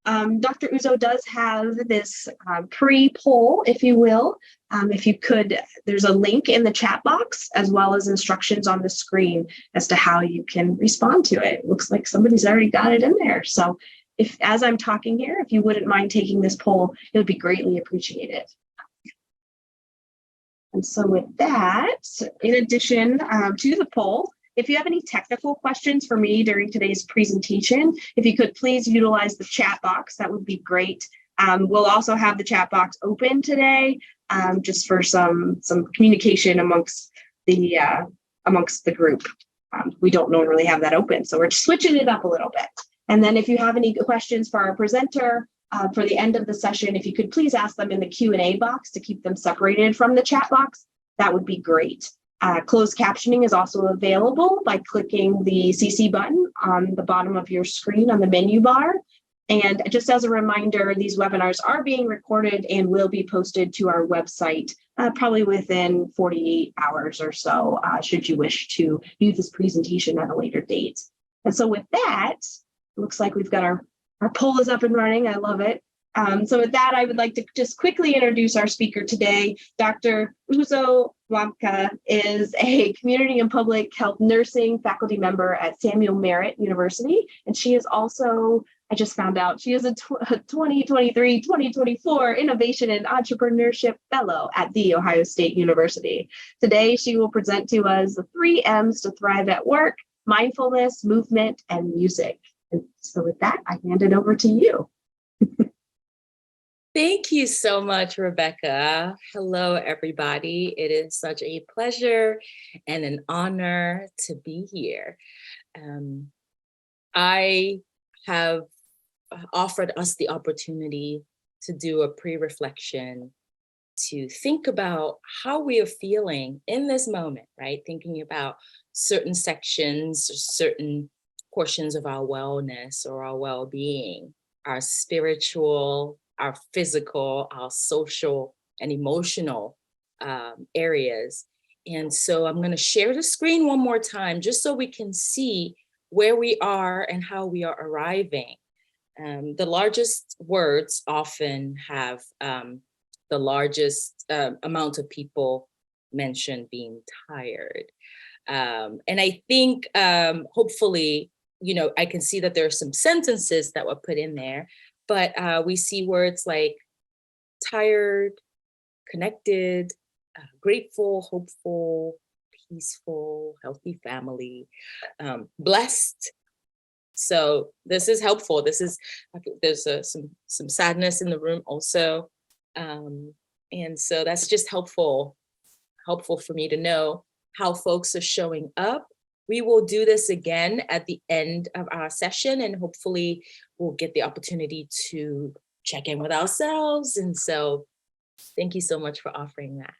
Dr. Uzo does have this pre-poll, if you will. If you could, there's a link in the chat box as well as instructions on the screen as to how you can respond to it. Looks like somebody's already got it in there. So if, as I'm talking here, if you wouldn't mind taking this poll, it would be greatly appreciated. And so with that, in addition to the poll, if you have any technical questions for me during today's presentation, if you could please utilize the chat box, that would be great. We'll also have the chat box open today, just for some communication amongst the group. We don't normally have that open, so we're switching it up a little bit. And then if you have any questions for our presenter for the end of the session, if you could please ask them in the Q&A box to keep them separated from the chat box, that would be great. Closed captioning is also available by clicking the CC button on the bottom of your screen on the menu bar. And just as a reminder, these webinars are being recorded and will be posted to our website probably within 48 hours or so, should you wish to view this presentation at a later date. And so with that, it looks like we've got our poll is up and running. I love it. So with that, I would like to just quickly introduce our speaker today. Dr. Uzo Wamka is a community and public health nursing faculty member at Samuel Merritt University. And she is also, I just found out, she is a 2023-2024 Innovation and Entrepreneurship Fellow at The Ohio State University. Today, she will present to us the 3 M's to thrive at work: mindfulness, movement, and music. And so with that, I hand it over to you. Thank you so much, Rebecca. Hello, everybody. It is such a pleasure and an honor to be here. I have offered us the opportunity to do a pre-reflection, to think about how we are feeling in this moment, right? Thinking about certain sections, or certain portions of our wellness or our well-being, our spiritual, our physical, our social and emotional areas. And so I'm going to share the screen one more time, just so we can see where we are and how we are arriving. The largest words often have the largest amount of people mention being tired. And I think hopefully, you know, I can see that there are some sentences that were put in there, but we see words like tired, connected, grateful, hopeful, peaceful, healthy family, blessed. So this is helpful. This is, there's some sadness in the room also. And so that's just helpful for me to know how folks are showing up. We will do this again at the end of our session, and hopefully we'll get the opportunity to check in with ourselves. And so thank you so much for offering that.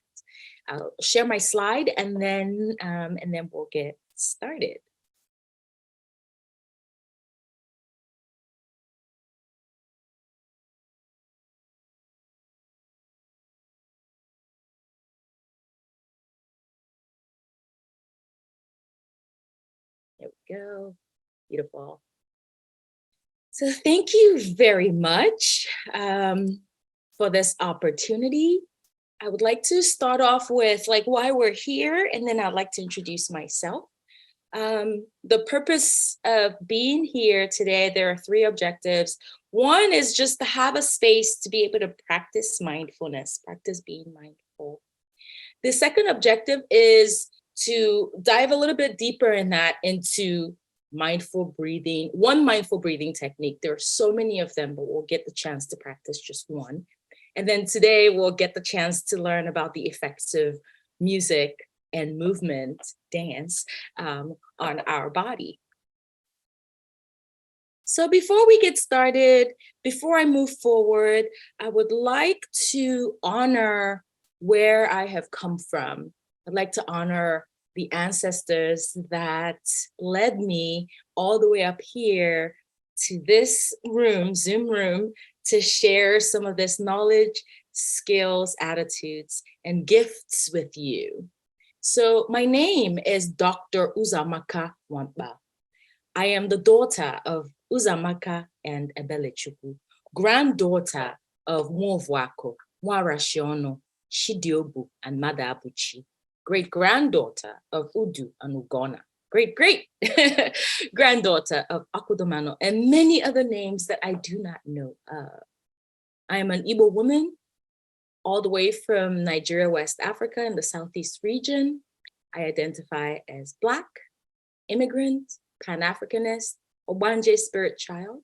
I'll share my slide and then we'll get started. There we go. Beautiful. So thank you very much for this opportunity. I would like to start off with like why we're here, and then I'd like to introduce myself. The purpose of being here today, there are 3 objectives. One is just to have a space to be able to practice mindfulness, practice being mindful. The second objective is to dive a little bit deeper in that into mindful breathing, one mindful breathing technique. There are so many of them, but we'll get the chance to practice just one. And then today we'll get the chance to learn about the effects of music and movement, dance, on our body. So before we get started, before I move forward, I would like to honor where I have come from. I'd like to honor the ancestors that led me all the way up here to this room, Zoom room, to share some of this knowledge, skills, attitudes, and gifts with you. So my name is Dr. Uzamaka Wampa. I am the daughter of Uzamaka and Ebelechukwu, granddaughter of Nwovuako, Nwarashiono, Shidiobu, and Madabuchi, great-granddaughter of Udu and Ugona, great granddaughter of Akudomano, and many other names that I do not know of. I am an Igbo woman, all the way from Nigeria, West Africa, in the Southeast region. I identify as Black, immigrant, Pan-Africanist, Obanje spirit child,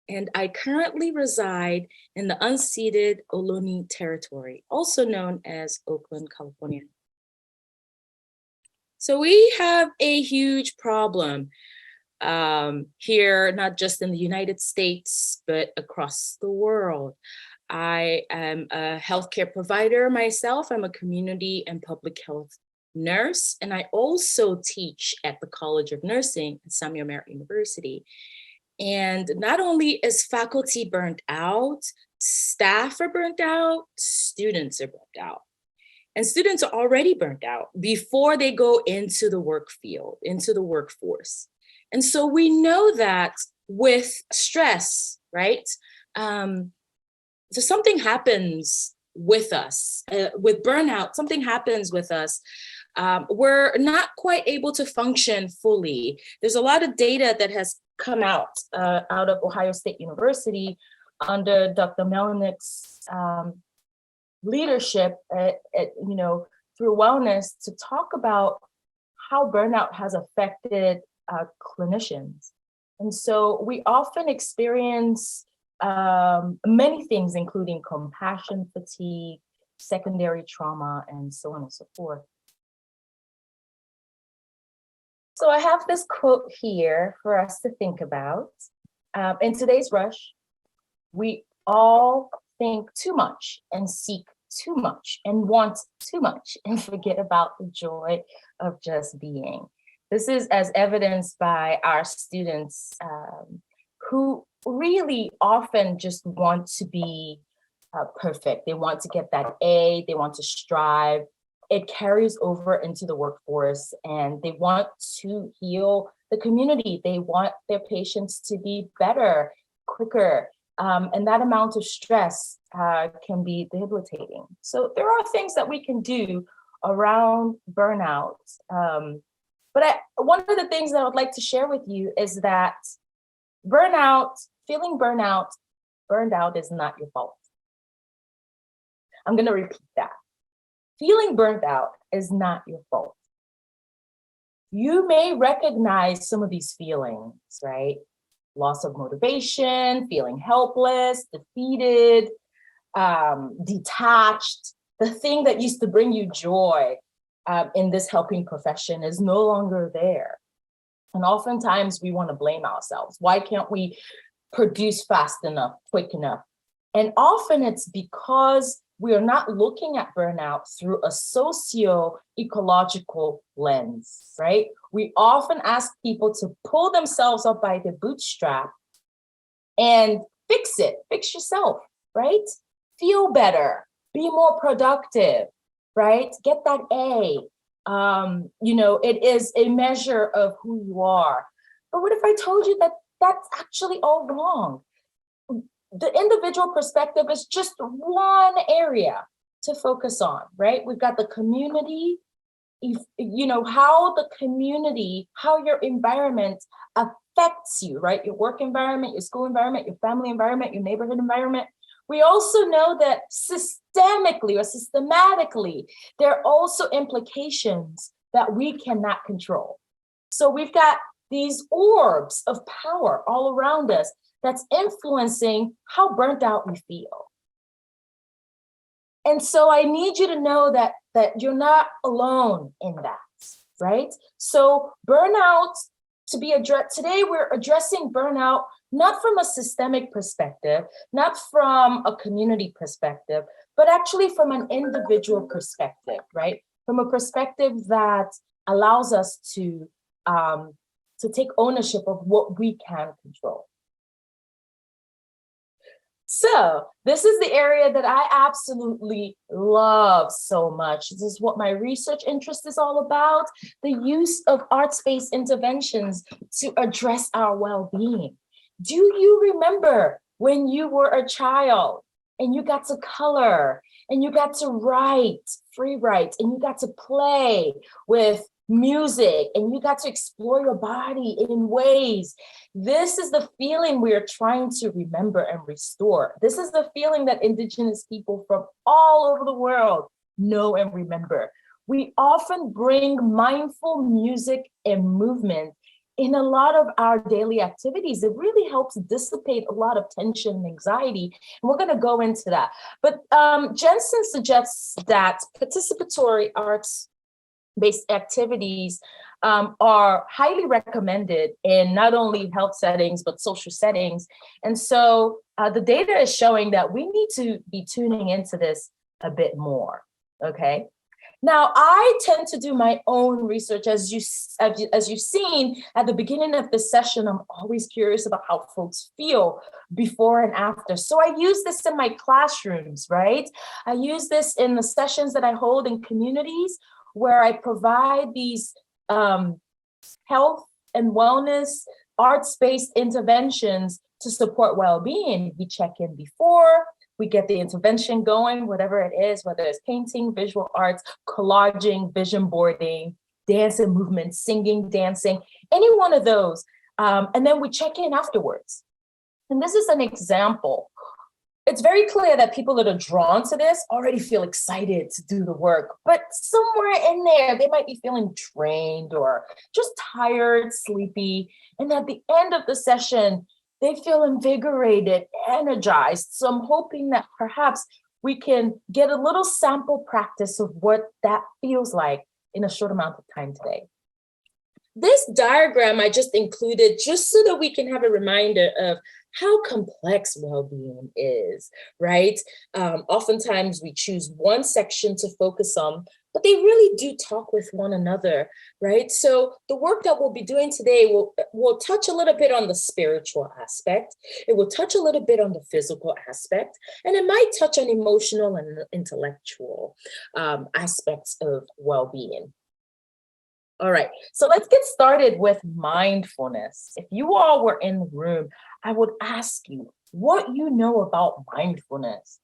and I currently reside in the unceded Ohlone territory, also known as Oakland, California. So we have a huge problem here, not just in the United States, but across the world. I am a healthcare provider myself. I'm a community and public health nurse, and I also teach at the College of Nursing at Samuel Merritt University. And not only is faculty burnt out, staff are burnt out, students are burnt out. And students are already burnt out before they go into the work field, into the workforce. And so we know that with stress, right? So something happens with us, with burnout, something happens with us. We're not quite able to function fully. There's a lot of data that has come out of Ohio State University under Dr. Melnick's leadership through wellness to talk about how burnout has affected clinicians. And so we often experience many things, including compassion fatigue, secondary trauma, and so on and so forth. So I have this quote here for us to think about. In today's rush, we all think too much and seek too much and want too much and forget about the joy of just being. This is as evidenced by our students who really often just want to be perfect. They want to get that A, they want to strive. It carries over into the workforce, and they want to heal the community. They want their patients to be better, quicker, and that amount of stress can be debilitating. So there are things that we can do around burnout. But one of the things that I would like to share with you is that feeling burned out is not your fault. I'm going to repeat that. Feeling burnt out is not your fault. You may recognize some of these feelings, right? Loss of motivation, feeling helpless, defeated, detached. The thing that used to bring you joy in this helping profession is no longer there. And oftentimes we want to blame ourselves. Why can't we produce fast enough, quick enough? And often it's because we are not looking at burnout through a socio-ecological lens, right? We often ask people to pull themselves up by the bootstrap and fix it, fix yourself, right? Feel better, be more productive, right? Get that A. It is a measure of who you are. But what if I told you that that's actually all wrong? The individual perspective is just one area to focus on, right? We've got the community, how the community, how your environment affects you, right? Your work environment, your school environment, your family environment, your neighborhood environment. We also know that systematically, there are also implications that we cannot control. So we've got these orbs of power all around us that's influencing how burnt out we feel. And so I need you to know that you're not alone in that, right? So burnout to be addressed, today we're addressing burnout not from a systemic perspective, not from a community perspective, but actually from an individual perspective, right? From a perspective that allows us to take ownership of what we can control. So this is the area that I absolutely love so much. This is what my research interest is all about, the use of arts-based interventions to address our well-being. Do you remember when you were a child and you got to color and you got to write, free write, and you got to play with music and you got to explore your body in ways? This is the feeling we are trying to remember and restore. This is the feeling that Indigenous people from all over the world know and remember. We often bring mindful music and movement in a lot of our daily activities. It really helps dissipate a lot of tension and anxiety. And we're going to go into that. But Jensen suggests that participatory arts-based activities are highly recommended in not only health settings, but social settings. And so the data is showing that we need to be tuning into this a bit more, okay? Now, I tend to do my own research. As you've seen at the beginning of this session, I'm always curious about how folks feel before and after. So I use this in my classrooms, right? I use this in the sessions that I hold in communities where I provide these health and wellness, arts-based interventions to support well-being. We check in before, we get the intervention going, whatever it is, whether it's painting, visual arts, collaging, vision boarding, dance and movement, singing, dancing, any one of those. And then we check in afterwards. And this is an example. It's very clear that people that are drawn to this already feel excited to do the work, but somewhere in there, they might be feeling drained or just tired, sleepy. And at the end of the session, they feel invigorated, energized. So I'm hoping that perhaps we can get a little sample practice of what that feels like in a short amount of time today. This diagram I just included just so that we can have a reminder of how complex well-being is, right? Oftentimes we choose one section to focus on, but they really do talk with one another, right? So the work that we'll be doing today will touch a little bit on the spiritual aspect. It will touch a little bit on the physical aspect, and it might touch on emotional and intellectual aspects of well-being. All right, so let's get started with mindfulness. If you all were in the room, I would ask you what you know about mindfulness.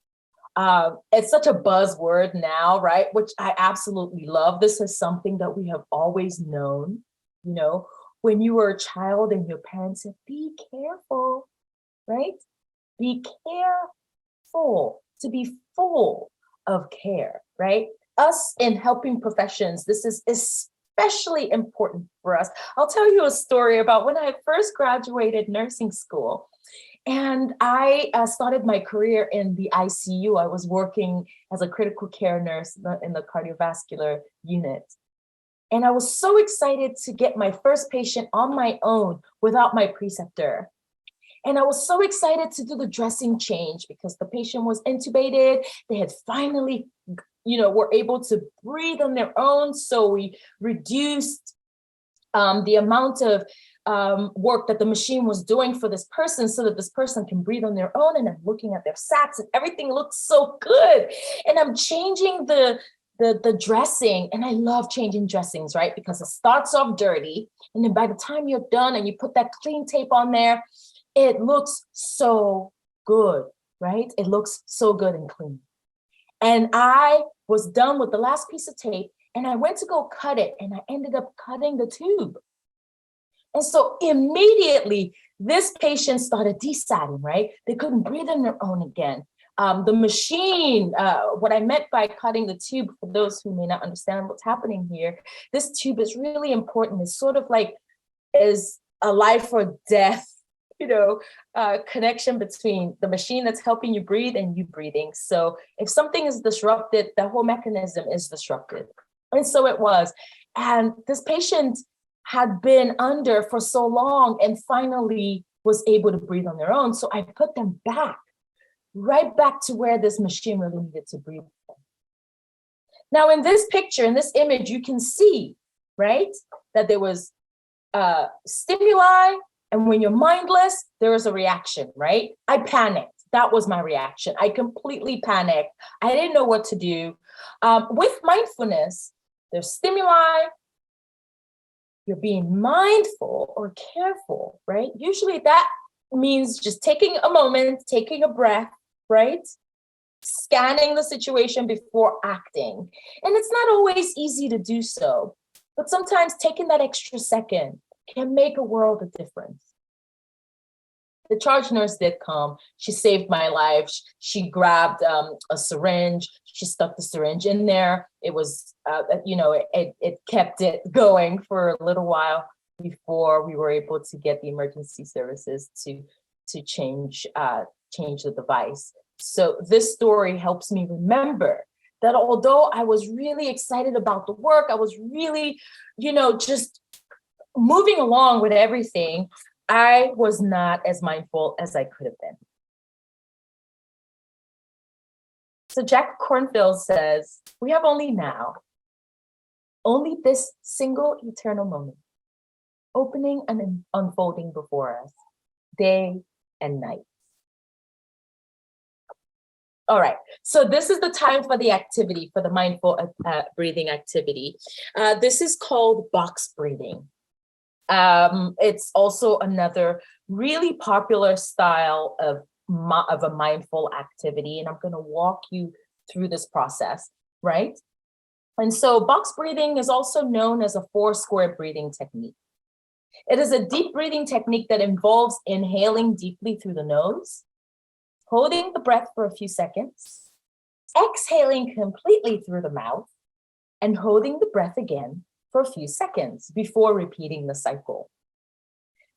It's such a buzzword now, right? Which I absolutely love. This is something that we have always known. You know, when you were a child and your parents said, be careful, right? Be careful, to be full of care, right? Us in helping professions, this is especially important for us. I'll tell you a story about when I first graduated nursing school. And I started my career in the ICU. I was working as a critical care nurse in the cardiovascular unit. And I was so excited to get my first patient on my own without my preceptor. And I was so excited to do the dressing change because the patient was intubated. They had finally, were able to breathe on their own. So we reduced the amount of work that the machine was doing for this person so that this person can breathe on their own. And I'm looking at their sacks and everything looks so good. And I'm changing the dressing, and I love changing dressings, right? Because it starts off dirty. And then by the time you're done and you put that clean tape on there, it looks so good, right? It looks so good and clean. And I was done with the last piece of tape and I went to go cut it and I ended up cutting the tube. And so immediately this patient started desatting, right? They couldn't breathe on their own again. The machine, what I meant by cutting the tube, for those who may not understand what's happening here, this tube is really important. It's sort of like is a life or death connection between the machine that's helping you breathe and you breathing. So if something is disrupted, the whole mechanism is disrupted. And so it was. And this patient had been under for so long and finally was able to breathe on their own. So I put them right back to where this machine really needed to breathe. Now in this picture, in this image, you can see, right, that there was stimuli. And when you're mindless, there is a reaction, right? I panicked. That was my reaction. I completely panicked. I didn't know what to do. With mindfulness, there's stimuli. You're being mindful or careful, right? Usually that means just taking a moment, taking a breath, right? Scanning the situation before acting. And it's not always easy to do so, but sometimes taking that extra second can make a world of difference. The charge nurse did come. She saved my life. She grabbed a syringe. She stuck the syringe in there. It was, it kept it going for a little while before we were able to get the emergency services to change the device. So this story helps me remember that although I was really excited about the work, I was really, just moving along with everything, I was not as mindful as I could have been. So Jack Kornfield says, we have only now, only this single eternal moment, opening and unfolding before us, day and night. All right, so this is the time for the activity, for the mindful breathing activity. This is called box breathing. It's also another really popular style of a mindful activity, and I'm going to walk you through this process, right? And so box breathing is also known as a 4-square breathing technique. It is a deep breathing technique that involves inhaling deeply through the nose, holding the breath for a few seconds, exhaling completely through the mouth, and holding the breath again for a few seconds before repeating the cycle.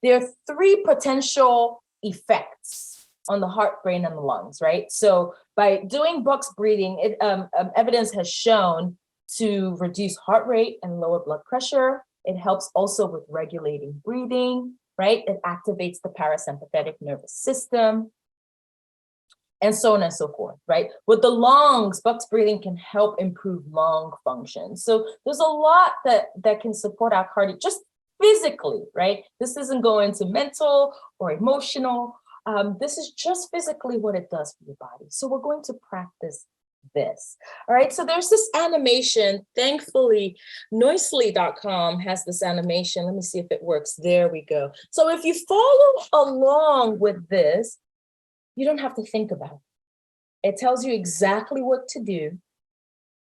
There are 3 potential effects on the heart, brain, and the lungs, right? So by doing box breathing, evidence has shown to reduce heart rate and lower blood pressure. It helps also with regulating breathing, right? It activates the parasympathetic nervous system, and so on and so forth, right? With the lungs, box breathing can help improve lung function. So there's a lot that can support our cardio, just physically, right? This isn't going to mental or emotional. This is just physically what it does for your body. So we're going to practice this. All right, so there's this animation. Thankfully, Noisely.com has this animation. Let me see if it works. There we go. So if you follow along with this, you don't have to think about it. It tells you exactly what to do.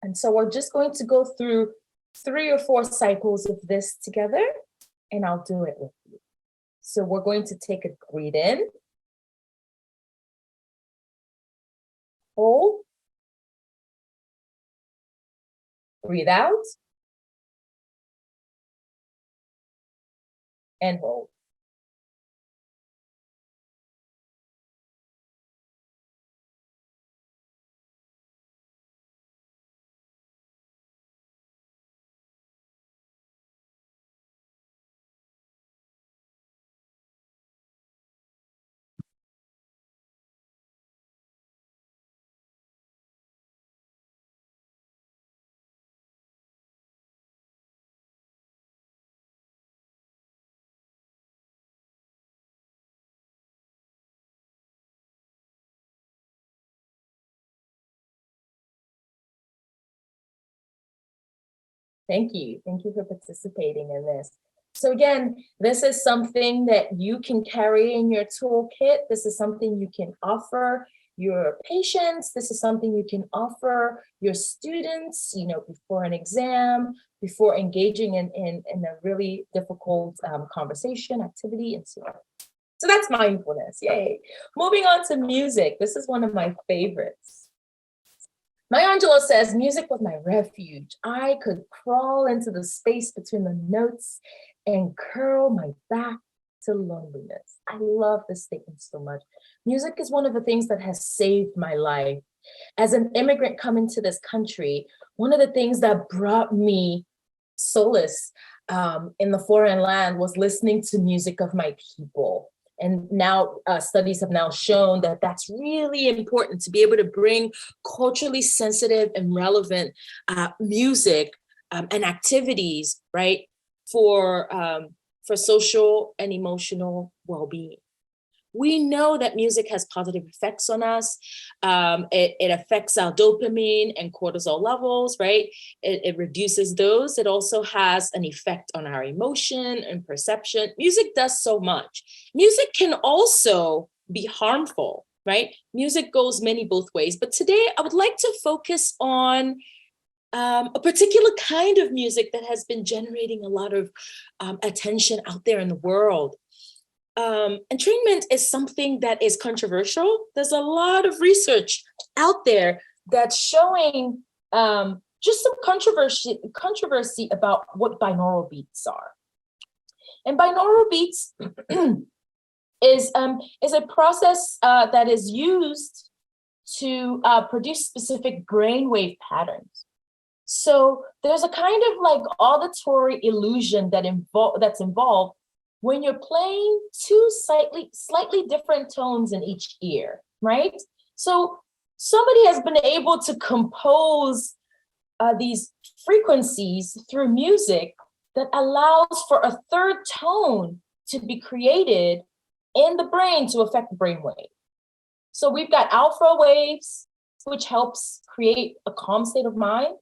And so we're just going to go through 3 or 4 cycles of this together, and I'll do it with you. So we're going to take a breathe in, hold, breathe out, and hold. Thank you. Thank you for participating in this. So again, this is something that you can carry in your toolkit. This is something you can offer your patients. This is something you can offer your students, before an exam, before engaging in a really difficult conversation, activity, and so on. So that's mindfulness. Yay. Moving on to music. This is one of my favorites. Maya Angelou says, music was my refuge. I could crawl into the space between the notes and curl my back to loneliness. I love this statement so much. Music is one of the things that has saved my life. As an immigrant coming to this country, one of the things that brought me solace in the foreign land was listening to music of my people. And now studies have now shown that that's really important, to be able to bring culturally sensitive and relevant music and activities, right, for social and emotional well-being. we know that music has positive effects on us. It affects our dopamine and cortisol levels, right? It reduces those. It also has an effect on our emotion and perception. Music does so much. Music can also be harmful, right? Music goes many both ways. But today I would like to focus on a particular kind of music that has been generating a lot of attention out there in the world. Entrainment is something that is controversial. There's a lot of research out there That's showing just some controversy about what binaural beats are. And binaural beats is a process that is used to produce specific brainwave patterns. So there's a kind of like auditory illusion that's involved when you're playing two slightly different tones in each ear, right? So somebody has been able to compose these frequencies through music that allows for a third tone to be created in the brain to affect the brainwave. So we've got alpha waves, which helps create a calm state of mind,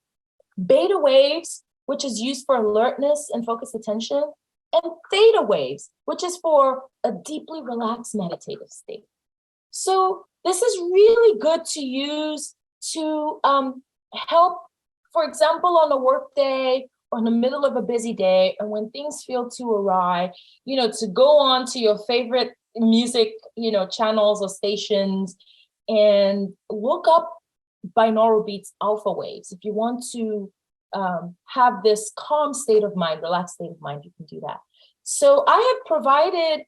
beta waves, which is used for alertness and focused attention, and theta waves, which is for a deeply relaxed meditative state. So this is really good to use to help, for example, on a work day or in the middle of a busy day, and when things feel too awry, to go on to your favorite music, channels or stations and look up binaural beats alpha waves. If you want to have this calm state of mind, relaxed state of mind, you can do that. So I have provided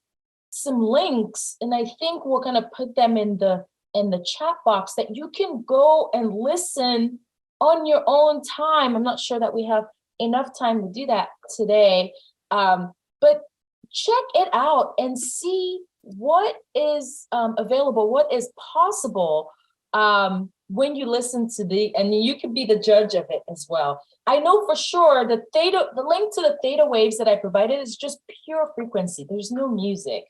some links, and I think we're going to put them in the chat box that you can go and listen on your own time. I'm not sure that we have enough time to do that today, but check it out and see what is available, what is possible when you listen to and you can be the judge of it as well. I know for sure the link to the theta waves that I provided is just pure frequency. There's no music.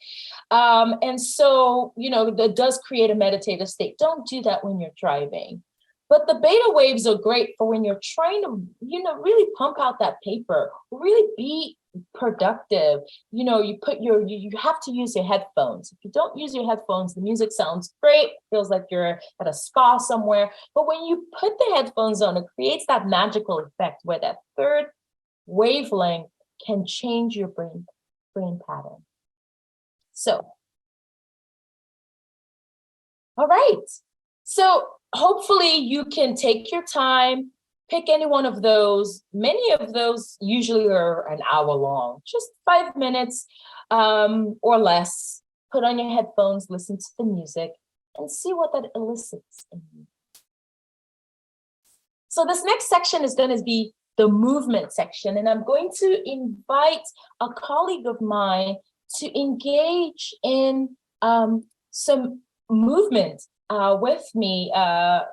And so, that does create a meditative state. Don't do that when you're driving. But the beta waves are great for when you're trying to, really pump out that paper, really be productive. You have to use your headphones. If you don't use your headphones, the music sounds great, feels like you're at a spa somewhere. But when you put the headphones on, it creates that magical effect where that third wavelength can change your brain pattern. So, all right. So hopefully you can take your time, pick any one of those. Many of those usually are an hour long, just 5 minutes or less. Put on your headphones, listen to the music, and see what that elicits in you. So this next section is going to be the movement section, and I'm going to invite a colleague of mine to engage in some movement with me.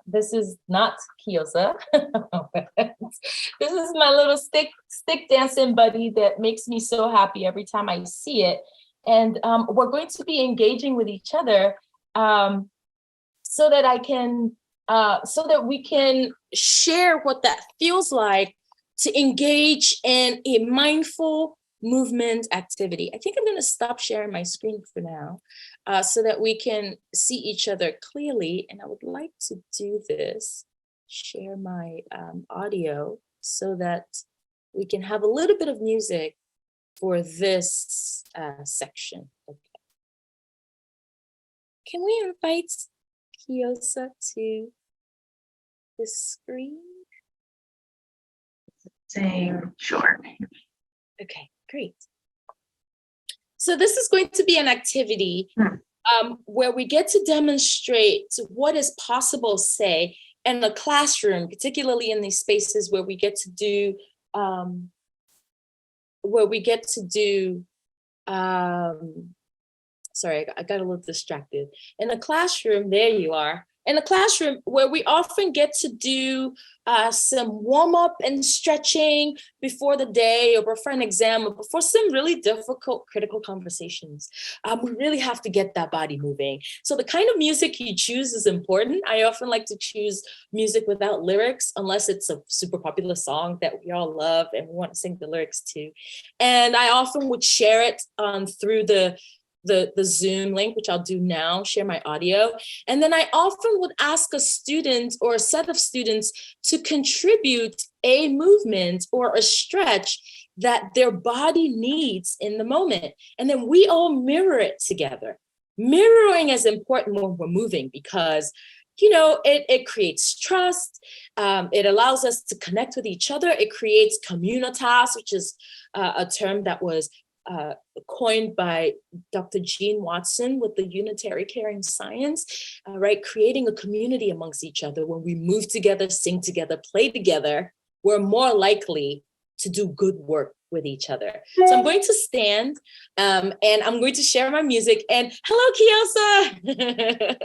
This is not Kiosa. This is my little stick dancing buddy that makes me so happy every time I see it. And we're going to be engaging with each other so that we can share what that feels like to engage in a mindful movement activity. I think I'm going to stop sharing my screen for now so that we can see each other clearly. And I would like to do this, share my audio so that we can have a little bit of music for this section. Okay. Can we invite Kiosa to the screen? Saying sure. Okay, great. So this is going to be an activity where we get to demonstrate what is possible, say, in a classroom, particularly in these spaces where we get to do, sorry, I got a little distracted. In a classroom, there you are. in a classroom where we often get to do some warm up and stretching before the day or before an exam or before some really difficult critical conversations. We really have to get that body moving. So the kind of music you choose is important. I often like to choose music without lyrics, unless it's a super popular song that we all love and we want to sing the lyrics to. And I often would share it through the Zoom link, which I'll do now, share my audio. And then I often would ask a student or a set of students to contribute a movement or a stretch that their body needs in the moment. And then we all mirror it together. Mirroring is important when we're moving because it creates trust. It allows us to connect with each other. It creates communitas, which is a term that was coined by Dr. Jean Watson with the unitary caring science, right? Creating a community amongst each other. When we move together, sing together, play together, we're more likely to do good work with each other. So I'm going to stand and I'm going to share my music. And hello, Kiosa.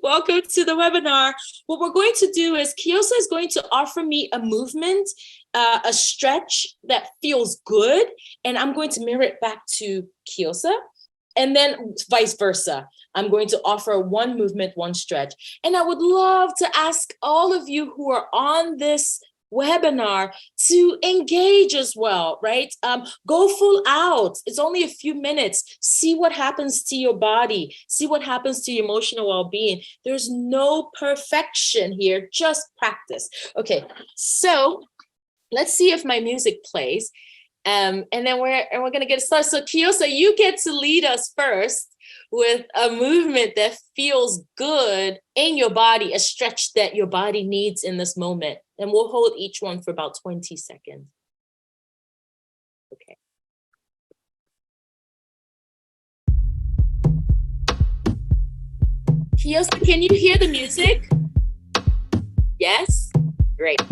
Welcome to the webinar. What we're going to do is Kiosa is going to offer me a movement, a stretch that feels good. And I'm going to mirror it back to Kiosa. And then vice versa. I'm going to offer one movement, one stretch. And I would love to ask all of you who are on this webinar to engage as well, right? Go full out. It's only a few minutes. See what happens to your body. See what happens to your emotional well-being. There's no perfection here, just practice. Okay, so let's see if my music plays. And then we're gonna get started. So Kiosa, you get to lead us first with a movement that feels good in your body, a stretch that your body needs in this moment. And we'll hold each one for about 20 seconds. Okay. Kiosa, can you hear the music? Yes? Great.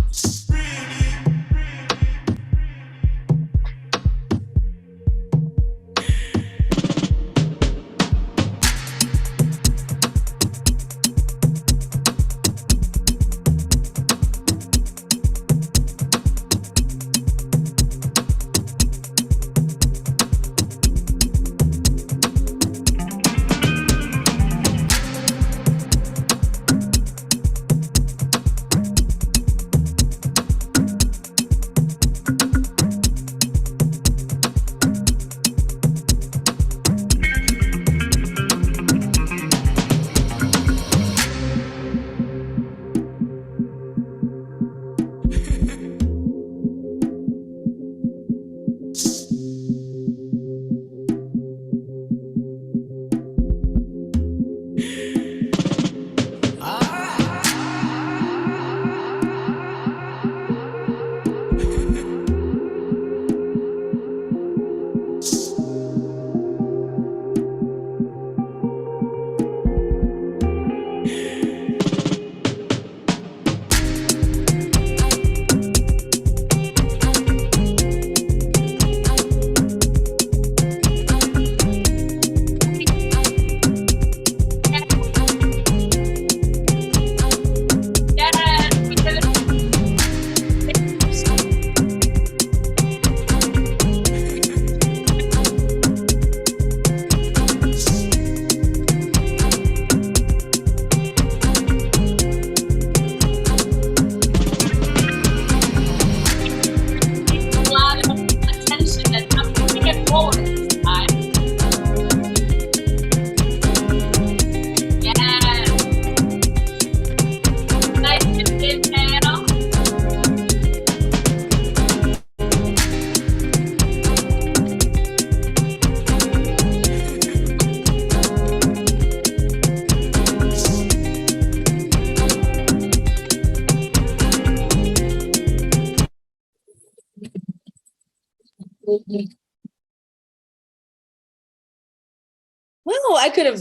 Well, I could have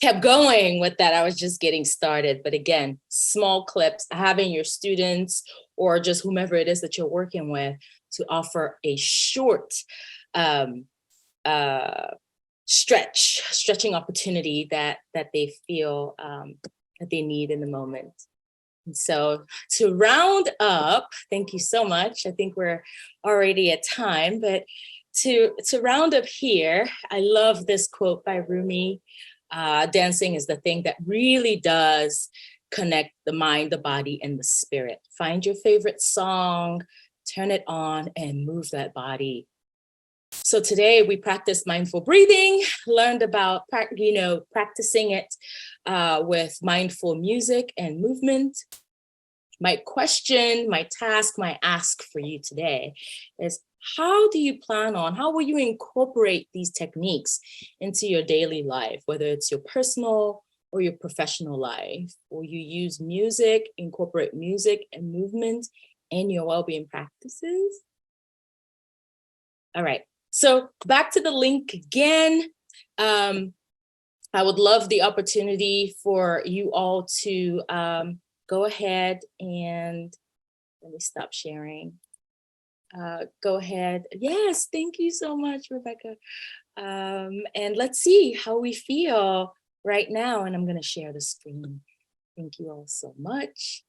kept going with that. I was just getting started. But again, small clips, having your students or just whomever it is that you're working with to offer a short stretching opportunity that they feel that they need in the moment. And so to round up, thank you so much. I think we're already at time, but to round up here, I love this quote by Rumi. Dancing is the thing that really does connect the mind, the body, and the spirit. Find your favorite song, turn it on, and move that body. So today we practiced mindful breathing, learned about, practicing it with mindful music and movement. My question, my task, my ask for you today is, how will you incorporate these techniques into your daily life, whether it's your personal or your professional life? Will you use music, incorporate music and movement in your well-being practices? All right, so back to the link again. I would love the opportunity for you all to go ahead and let me stop sharing. Go ahead. Yes, thank you so much, Rebecca. And let's see how we feel right now. And I'm going to share the screen. Thank you all so much.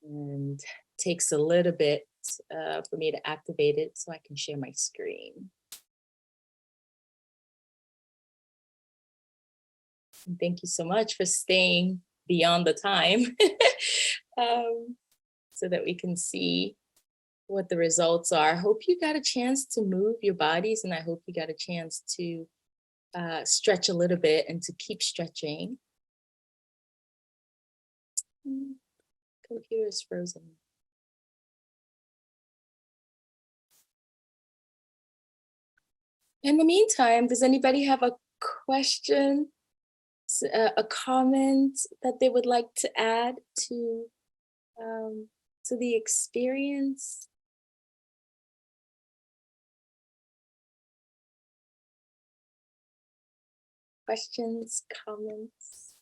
And it takes a little bit for me to activate it so I can share my screen. And thank you so much for staying beyond the time so that we can see what the results are. I hope you got a chance to move your bodies, and I hope you got a chance to stretch a little bit and to keep stretching. Computer is frozen. In the meantime, does anybody have a question, a comment that they would like to add to the experience? Questions, comments?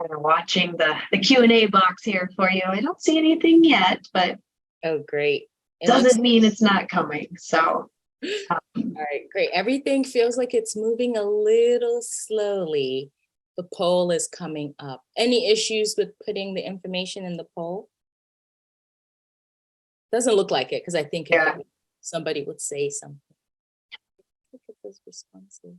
Kind of watching the Q&A box here for you. I don't see anything yet, but Oh, great. doesn't mean it's not coming. So, all right, great. Everything feels like it's moving a little slowly. The poll is coming up. Any issues with putting the information in the poll? Doesn't look like it, because I think somebody would say something. Look at those responses.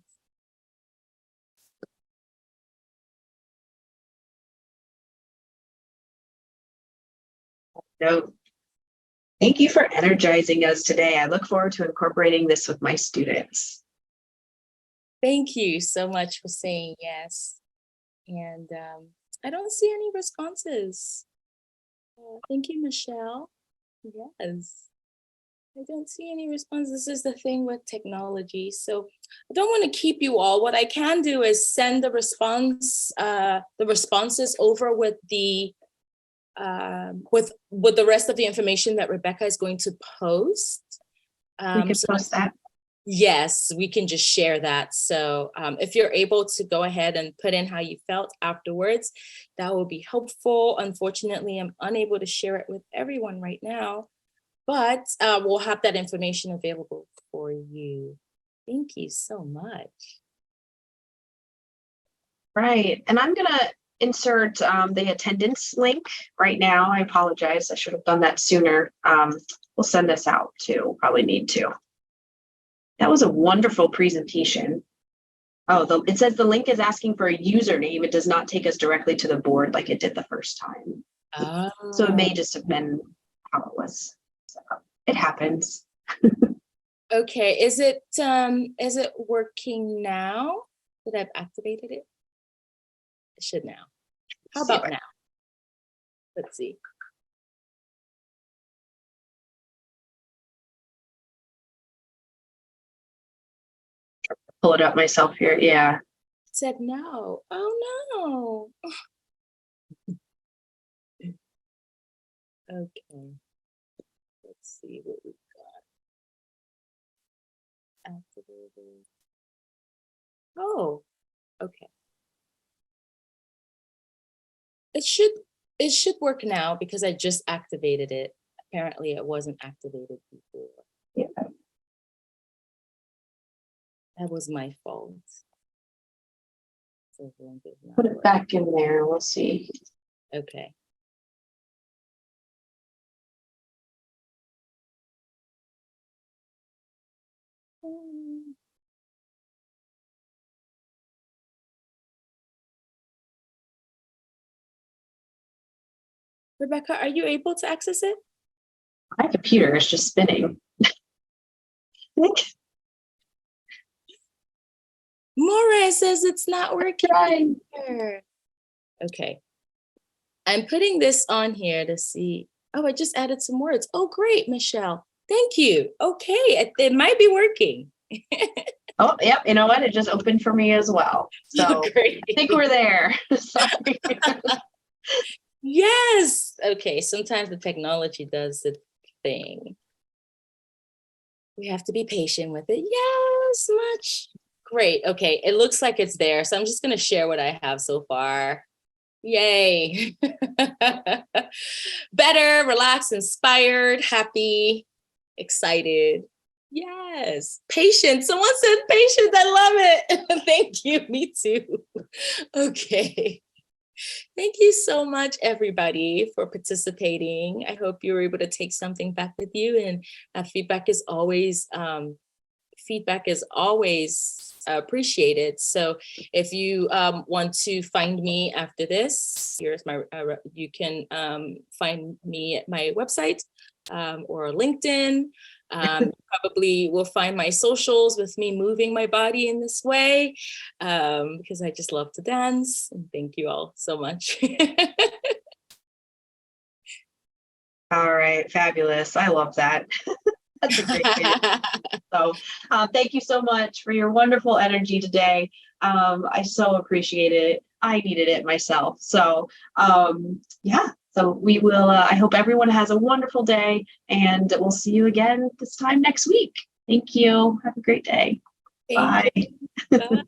no. Thank you for energizing us today. I look forward to incorporating this with my students. Thank you so much for saying yes. And I don't see any responses. Thank you, Michelle. Yes. I don't see any responses. This is the thing with technology. So I don't want to keep you all. What I can do is send the responses over with the with the rest of the information that Rebecca is going to post. We can post that. Yes, we can just share that. So if you're able to go ahead and put in how you felt afterwards, that will be helpful. Unfortunately, I'm unable to share it with everyone right now, but we'll have that information available for you. Thank you so much. Right. And I'm going to insert the attendance link right now. I apologize. I should have done that sooner. We'll send this out too. Probably need to. That was a wonderful presentation. Oh, it says the link is asking for a username. It does not take us directly to the board like it did the first time. Oh. So it may just have been how it was. So it happens. Okay, is it working now that I've activated it? It should now. How about now? Let's see. Pull it up myself here. Yeah. It said no. Oh no. Okay. Let's see what we've got. Activated. Oh, okay. It should work now because I just activated it. Apparently it wasn't activated before. Yeah. That was my fault. So the link is not Put it working. back in there. We'll see. Okay. Rebecca, are you able to access it? My computer is just spinning. Maura says it's not working. Trying. Here. Okay. I'm putting this on here to see. Oh, I just added some words. Oh, great, Michelle. Thank you. Okay, it might be working. Oh, yep. You know what? It just opened for me as well. So Great. I think we're there. Sorry. Yes. Okay, sometimes the technology does the thing. We have to be patient with it. Yes, much. Great. Okay, it looks like it's there. So I'm just going to share what I have so far. Yay. Better, relaxed, inspired, happy, excited. Yes. Patient. Someone said patient. I love it. Thank you. Me too. Okay. Thank you so much, everybody, for participating. I hope you were able to take something back with you. And feedback is always appreciated. So if you want to find me after this, here's my, you can find me at my website or LinkedIn. Probably will find my socials with me moving my body in this way because I just love to dance. And thank you all so much. All right. Fabulous. I love that. That's a great way to So thank you so much for your wonderful energy today. I so appreciate it. I needed it myself. So yeah, so we will, I hope everyone has a wonderful day and we'll see you again this time next week. Thank you. Have a great day. Bye. Bye.